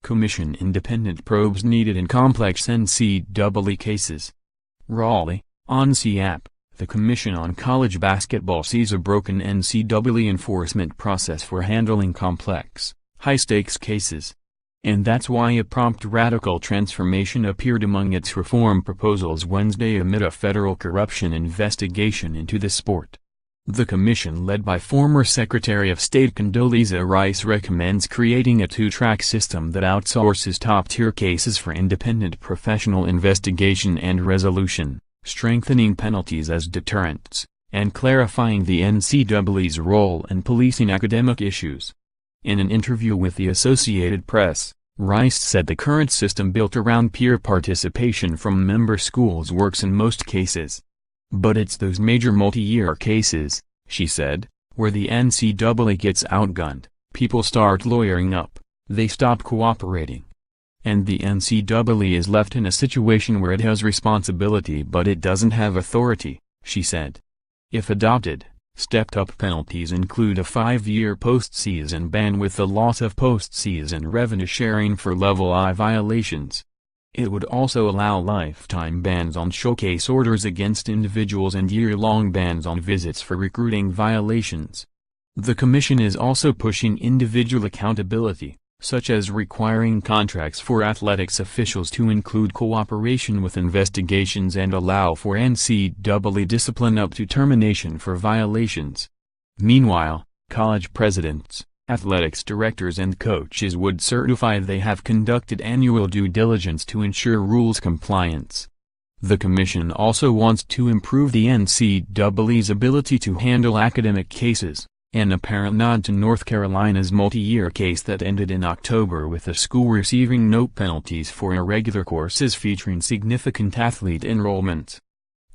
commission independent probes needed in complex NCAA cases. Raleigh, on CAP, the Commission on College Basketball sees a broken NCAA enforcement process for handling complex, high-stakes cases. And that's why a prompt radical transformation appeared among its reform proposals Wednesday amid a federal corruption investigation into the sport. The commission, led by former Secretary of State Condoleezza Rice, recommends creating a two-track system that outsources top-tier cases for independent professional investigation and resolution, strengthening penalties as deterrents, and clarifying the NCAA's role in policing academic issues. In an interview with the Associated Press, Rice said the current system built around peer participation from member schools works in most cases. But it's those major multi-year cases, she said, where the NCAA gets outgunned, people start lawyering up, they stop cooperating. And the NCAA is left in a situation where it has responsibility but it doesn't have authority, she said. If adopted, stepped-up penalties include a 5-year postseason ban with the loss of postseason revenue sharing for Level I violations. It would also allow lifetime bans on showcase orders against individuals and year-long bans on visits for recruiting violations. The commission is also pushing individual accountability, such as requiring contracts for athletics officials to include cooperation with investigations and allow for NCAA discipline up to termination for violations. Meanwhile, college presidents, athletics directors and coaches would certify they have conducted annual due diligence to ensure rules compliance. The commission also wants to improve the NCAA's ability to handle academic cases, an apparent nod to North Carolina's multi-year case that ended in October with a school receiving no penalties for irregular courses featuring significant athlete enrollment.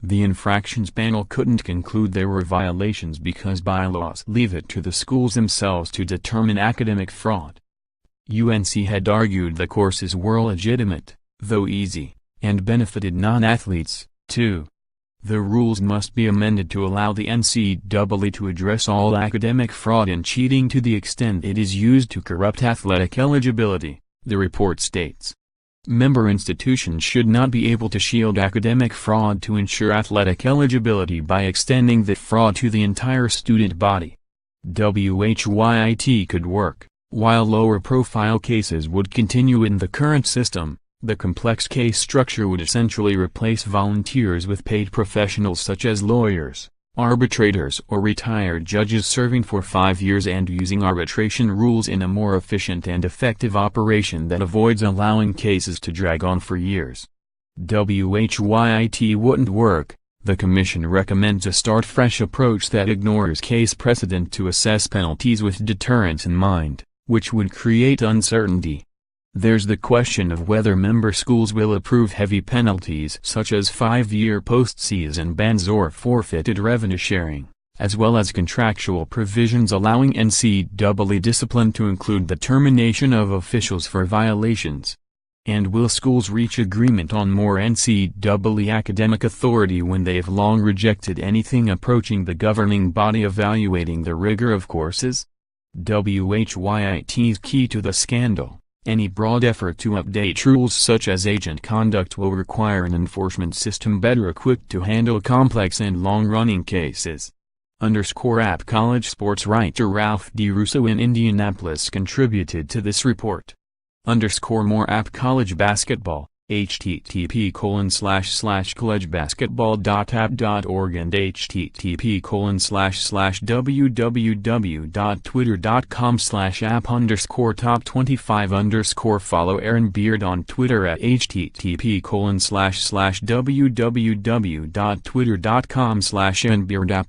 The infractions panel couldn't conclude there were violations because bylaws leave it to the schools themselves to determine academic fraud. UNC had argued the courses were legitimate, though easy, and benefited non-athletes, too. The rules must be amended to allow the NCAA to address all academic fraud and cheating to the extent it is used to corrupt athletic eligibility, the report states. Member institutions should not be able to shield academic fraud to ensure athletic eligibility by extending that fraud to the entire student body. WHYIT could work, while lower-profile cases would continue in the current system. The complex case structure would essentially replace volunteers with paid professionals such as lawyers, arbitrators or retired judges serving for 5 years and using arbitration rules in a more efficient and effective operation that avoids allowing cases to drag on for years. WHYIT wouldn't work. The commission recommends a start-fresh approach that ignores case precedent to assess penalties with deterrence in mind, which would create uncertainty. There's the question of whether member schools will approve heavy penalties such as 5-year postseason bans or forfeited revenue sharing, as well as contractual provisions allowing NCAA discipline to include the termination of officials for violations. And will schools reach agreement on more NCAA academic authority when they have long rejected anything approaching the governing body evaluating the rigor of courses? WHYIT's key to the scandal. Any broad effort to update rules such as agent conduct will require an enforcement system better equipped to handle complex and long-running cases. _App College sports writer Ralph D. Russo in Indianapolis contributed to this report. _More App College Basketball, http://collegebasketball.app.org and http://www.twitter.com/app_top25_ Follow Aaron Beard on Twitter at http://www.twitter.com/AaronBeardApp